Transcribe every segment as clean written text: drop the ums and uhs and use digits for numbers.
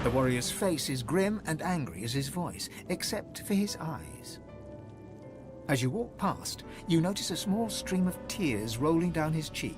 The warrior's face is grim and angry as his voice, except for his eyes. As you walk past, you notice a small stream of tears rolling down his cheek.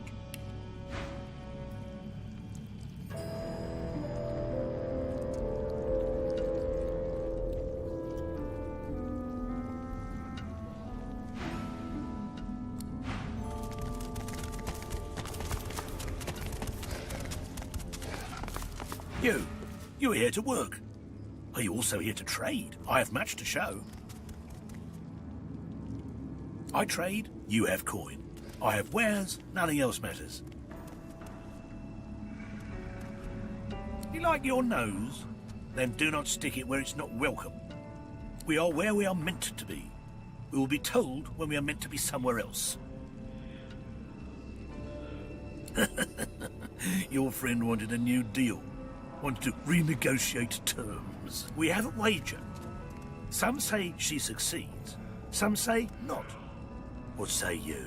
You are here to work. Are you also here to trade? I have much to show. I trade, you have coin. I have wares, nothing else matters. You like your nose? Then do not stick it where it's not welcome. We are where we are meant to be. We will be told when we are meant to be somewhere else. Your friend wanted a new deal. Wanted to renegotiate terms. We have a wager. Some say she succeeds. Some say not. What say you?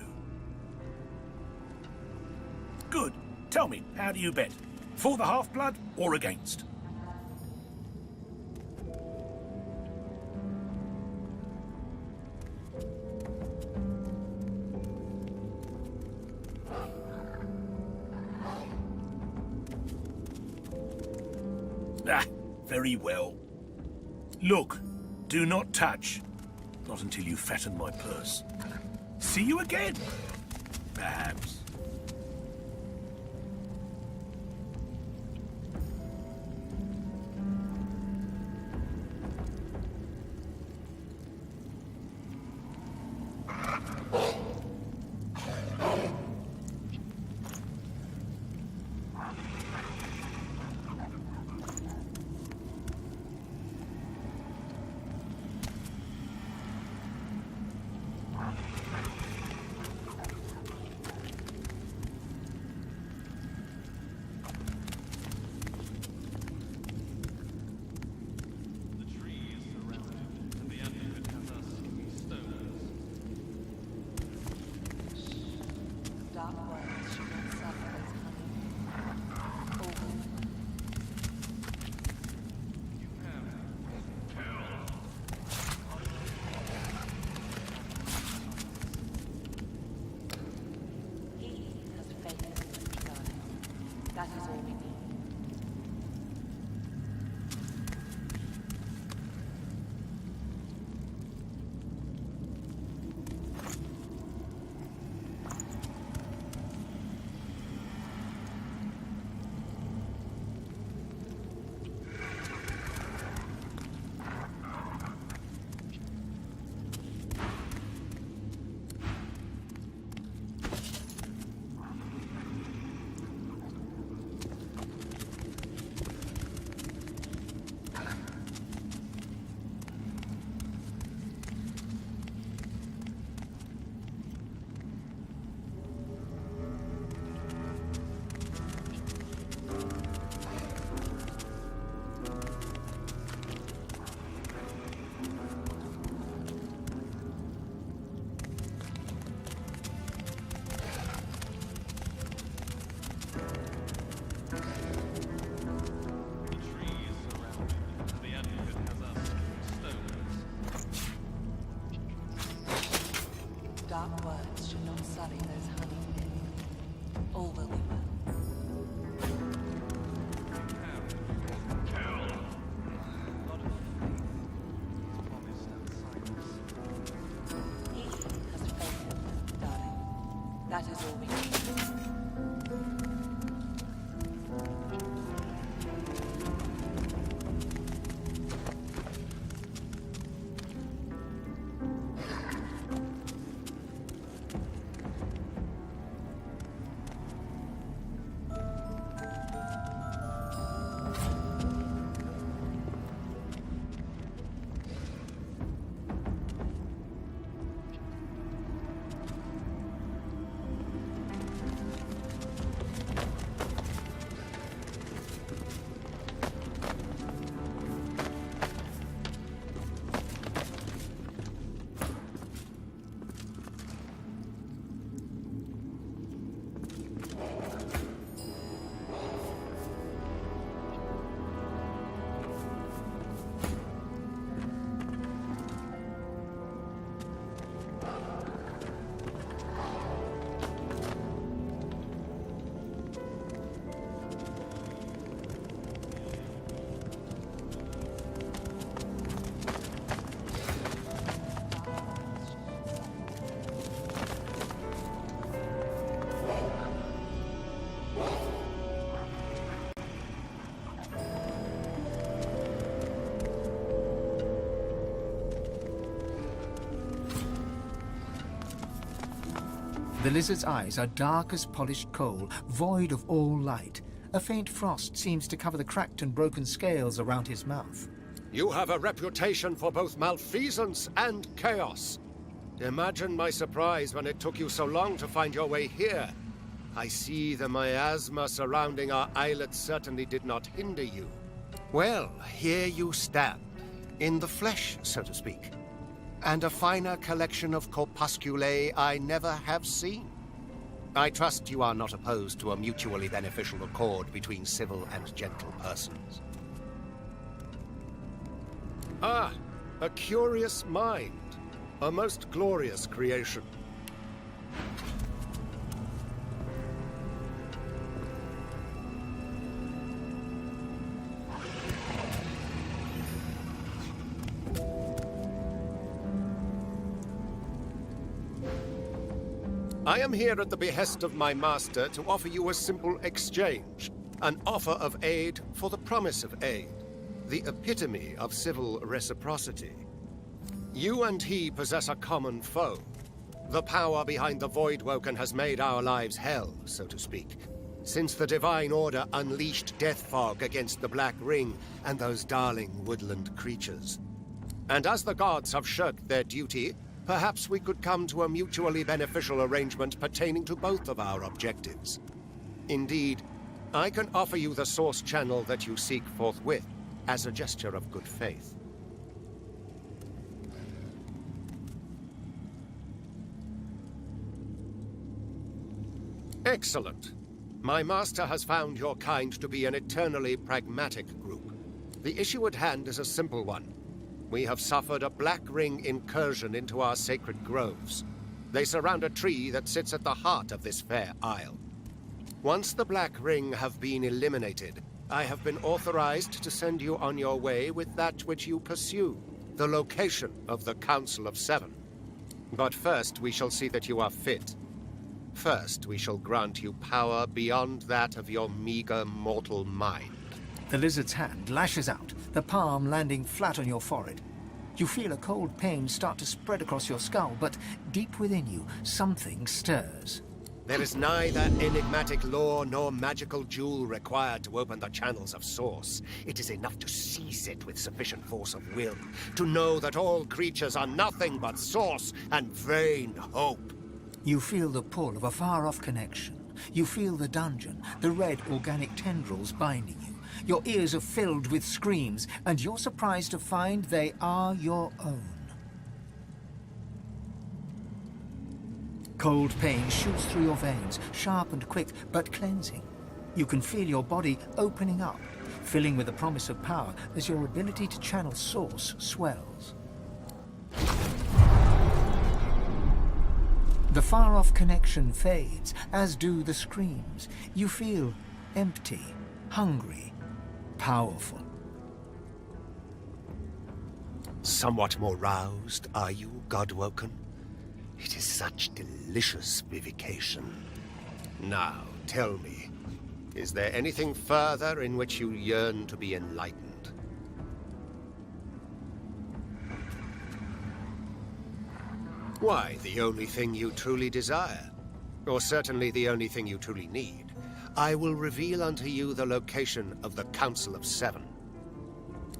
Good. Tell me, how do you bet? For the half-blood or against? Ah, very well. Look, do not touch. Not until you fatten my purse. See you again. Perhaps. That is all we need. Dark words should not sully those honey pits. All will be well. He has faith in us, darling. That is all we need. The lizard's eyes are dark as polished coal, void of all light. A faint frost seems to cover the cracked and broken scales around his mouth. You have a reputation for both malfeasance and chaos. Imagine my surprise when it took you so long to find your way here. I see the miasma surrounding our islet certainly did not hinder you. Well, here you stand, in the flesh, so to speak. And a finer collection of corpusculae I never have seen. I trust you are not opposed to a mutually beneficial accord between civil and gentle persons. Ah, a curious mind. A most glorious creation. I am here at the behest of my master to offer you a simple exchange. An offer of aid for the promise of aid. The epitome of civil reciprocity. You and he possess a common foe. The power behind the Voidwoken has made our lives hell, so to speak, since the Divine Order unleashed death fog against the Black Ring and those darling woodland creatures. And as the gods have shirked their duty, perhaps we could come to a mutually beneficial arrangement pertaining to both of our objectives. Indeed, I can offer you the source channel that you seek forthwith, as a gesture of good faith. Excellent. My master has found your kind to be an eternally pragmatic group. The issue at hand is a simple one. We have suffered a Black Ring incursion into our sacred groves. They surround a tree that sits at the heart of this fair isle. Once the Black Ring have been eliminated, I have been authorized to send you on your way with that which you pursue, the location of the Council of Seven. But first, we shall see that you are fit. First, we shall grant you power beyond that of your meager mortal mind. The lizard's hand lashes out, the palm landing flat on your forehead. You feel a cold pain start to spread across your skull, but deep within you, something stirs. There is neither enigmatic lore nor magical jewel required to open the channels of Source. It is enough to seize it with sufficient force of will, to know that all creatures are nothing but Source and vain hope. You feel the pull of a far-off connection. You feel the dungeon, the red organic tendrils binding you. Your ears are filled with screams, and you're surprised to find they are your own. Cold pain shoots through your veins, sharp and quick, but cleansing. You can feel your body opening up, filling with the promise of power as your ability to channel Source swells. The far-off connection fades, as do the screams. You feel empty, hungry, powerful. Somewhat more roused, are you, Godwoken? It is such delicious vivication. Now, tell me, is there anything further in which you yearn to be enlightened? Why, the only thing you truly desire. Or certainly the only thing you truly need. I will reveal unto you the location of the Council of Seven.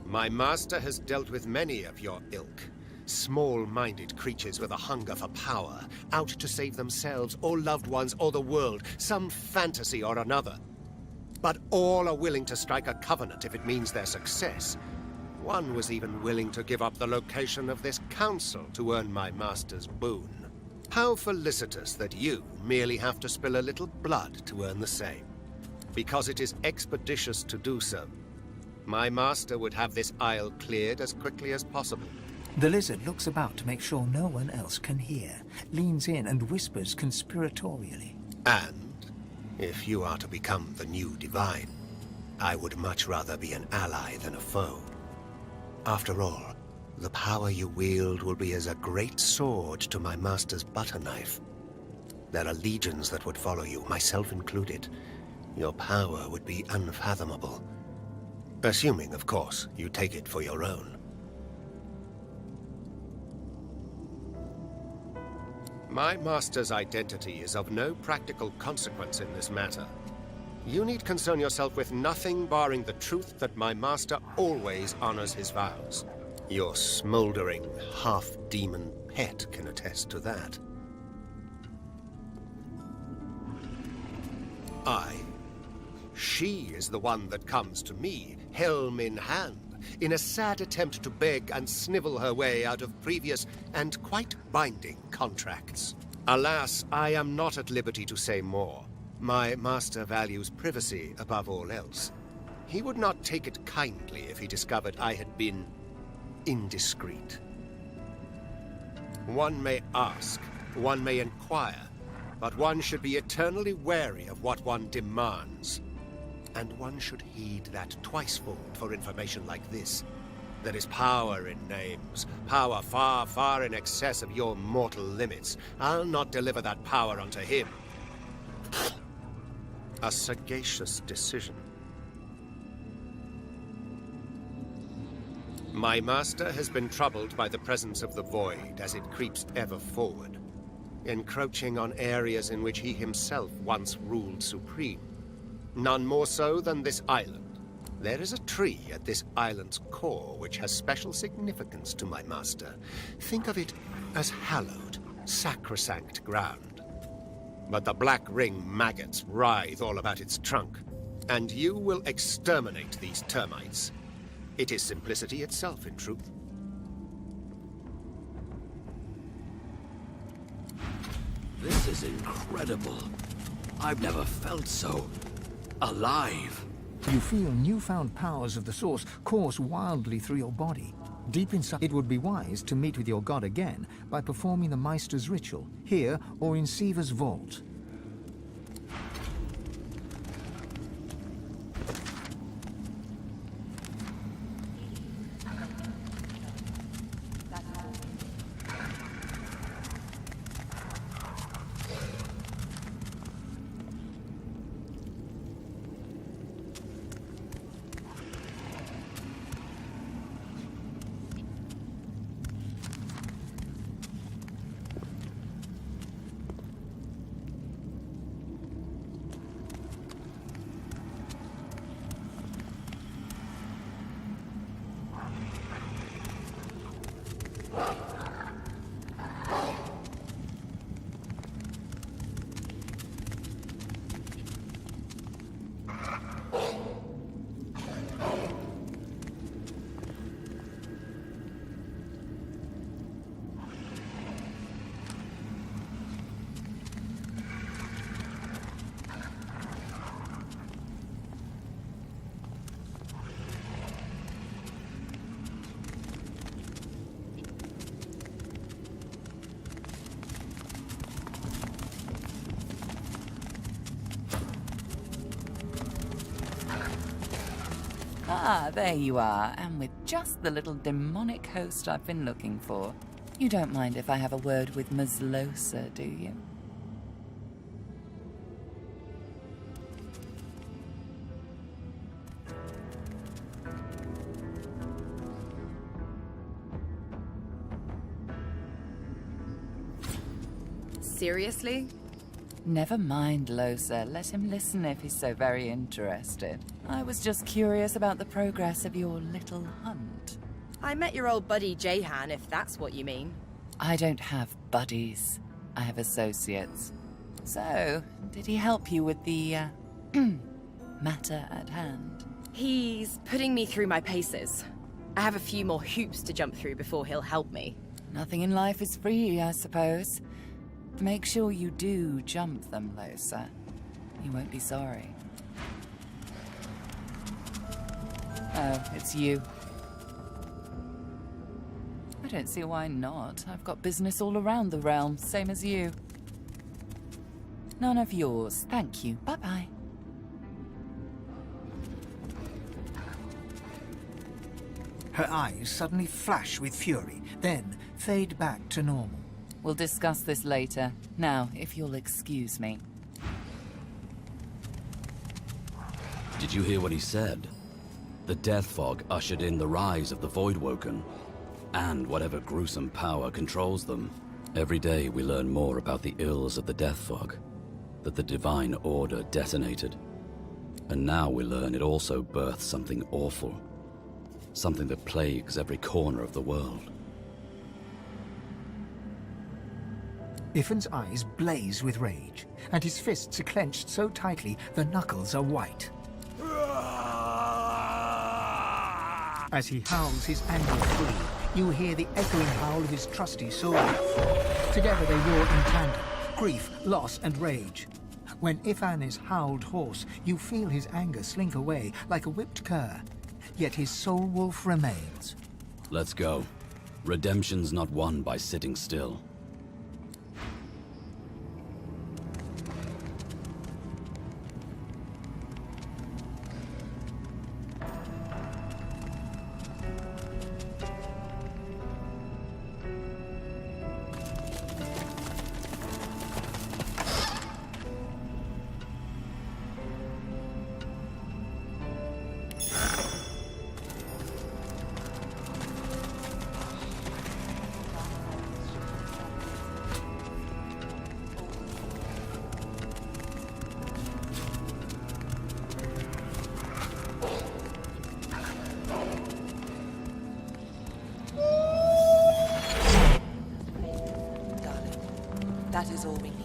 My master has dealt with many of your ilk. Small-minded creatures with a hunger for power, out to save themselves or loved ones or the world, some fantasy or another. But all are willing to strike a covenant if it means their success. One was even willing to give up the location of this council to earn my master's boon. How felicitous that you merely have to spill a little blood to earn the same. Because it is expeditious to do so. My master would have this isle cleared as quickly as possible. The lizard looks about to make sure no one else can hear, leans in and whispers conspiratorially. And, if you are to become the new Divine, I would much rather be an ally than a foe. After all, the power you wield will be as a great sword to my master's butter knife. There are legions that would follow you, myself included. Your power would be unfathomable. Assuming, of course, you take it for your own. My master's identity is of no practical consequence in this matter. You need concern yourself with nothing barring the truth that my master always honors his vows. Your smoldering, half-demon pet can attest to that. She is the one that comes to me, helm in hand, in a sad attempt to beg and snivel her way out of previous and quite binding contracts. Alas, I am not at liberty to say more. My master values privacy above all else. He would not take it kindly if he discovered I had been indiscreet. One may ask, one may inquire, but one should be eternally wary of what one demands. And one should heed that twicefold for information like this. There is power in names, power far, far in excess of your mortal limits. I'll not deliver that power unto him. A sagacious decision. My master has been troubled by the presence of the Void as it creeps ever forward, encroaching on areas in which he himself once ruled supreme. None more so than this island. There is a tree at this island's core which has special significance to my master. Think of it as hallowed, sacrosanct ground. But the Black Ring maggots writhe all about its trunk, and you will exterminate these termites. It is simplicity itself, in truth. This is incredible. I've never felt so alive. You feel newfound powers of the Source course wildly through your body. Deep inside, it would be wise to meet with your god again by performing the Meister's ritual, here or in Siva's vault. Ah, there you are, and with just the little demonic host I've been looking for. You don't mind if I have a word with Ms. Losa, do you? Seriously? Never mind, Losa. Let him listen if he's so very interested. I was just curious about the progress of your little hunt. I met your old buddy Jahan, if that's what you mean. I don't have buddies. I have associates. So, did he help you with the, matter at hand? He's putting me through my paces. I have a few more hoops to jump through before he'll help me. Nothing in life is free, I suppose. Make sure you do jump them, Losa. You won't be sorry. Oh, it's you. I don't see why not. I've got business all around the realm, same as you. None of yours, thank you. Bye-bye. Her eyes suddenly flash with fury, then fade back to normal. We'll discuss this later. Now, if you'll excuse me. Did you hear what he said? The death fog ushered in the rise of the Voidwoken, and whatever gruesome power controls them. Every day we learn more about the ills of the death fog, that the Divine Order detonated. And now we learn it also birthed something awful. Something that plagues every corner of the world. Iffin's eyes blaze with rage, and his fists are clenched so tightly the knuckles are white. As he howls his anger free, you hear the echoing howl of his trusty sword. Together they roar in tandem, grief, loss, and rage. When Ifan is howled hoarse, you feel his anger slink away like a whipped cur. Yet his soul wolf remains. Let's go. Redemption's not won by sitting still. That is all we need.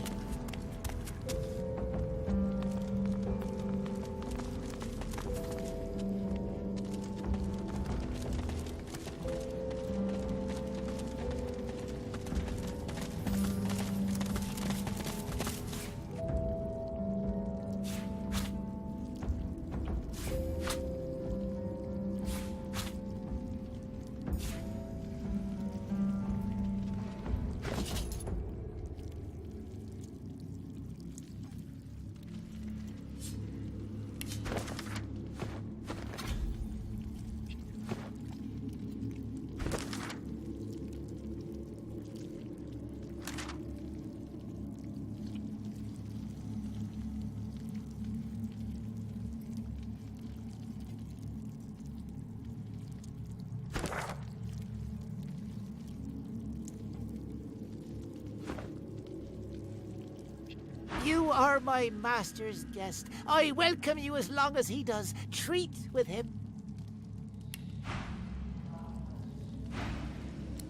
You are my master's guest. I welcome you as long as he does. Treat with him.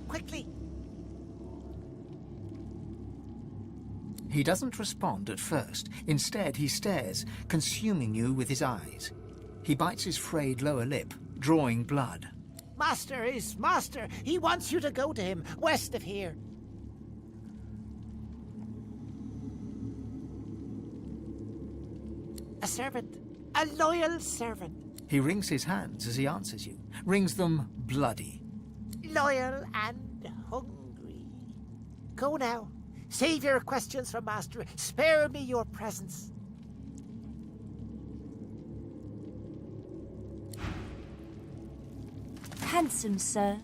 Quickly. He doesn't respond at first. Instead, he stares, consuming you with his eyes. He bites his frayed lower lip, drawing blood. Master is master. He wants you to go to him, west of here. A servant. A loyal servant. He wrings his hands as he answers you, wrings them bloody. Loyal and hungry. Go now. Save your questions for Master. Spare me your presence. Handsome sir,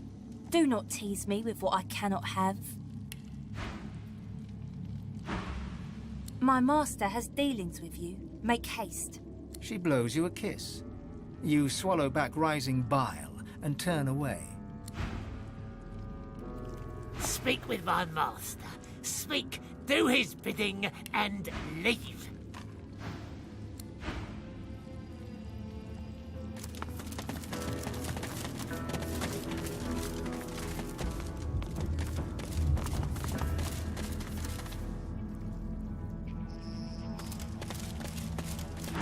do not tease me with what I cannot have. My master has dealings with you. Make haste. She blows you a kiss. You swallow back rising bile and turn away. Speak with my master. Speak, do his bidding, and leave.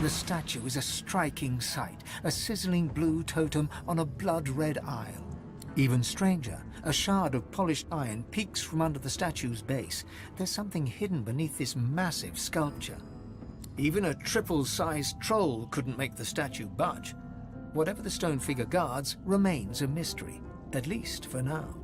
The statue is a striking sight, a sizzling blue totem on a blood-red isle. Even stranger, a shard of polished iron peeks from under the statue's base. There's something hidden beneath this massive sculpture. Even a triple-sized troll couldn't make the statue budge. Whatever the stone figure guards remains a mystery, at least for now.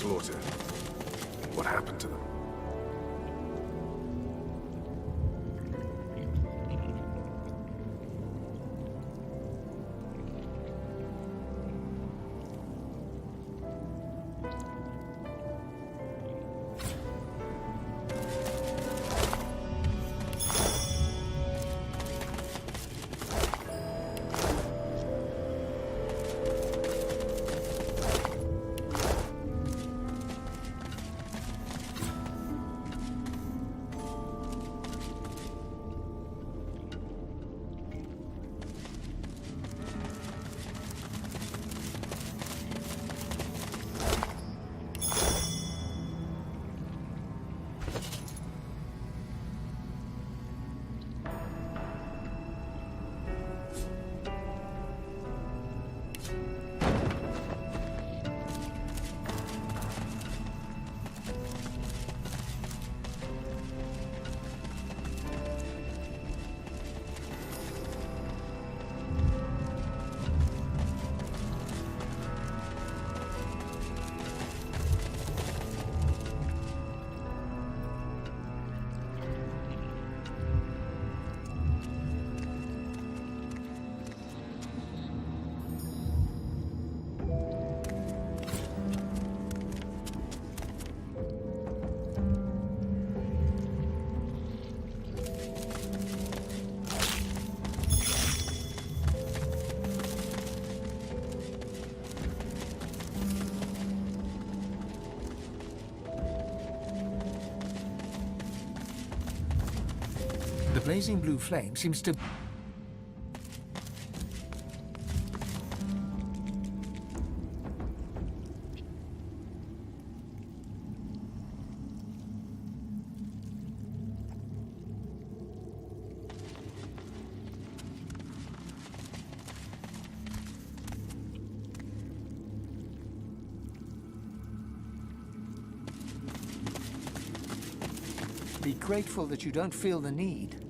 slaughtered. What happened to them? The blazing blue flame seems to... Be grateful that you don't feel the need.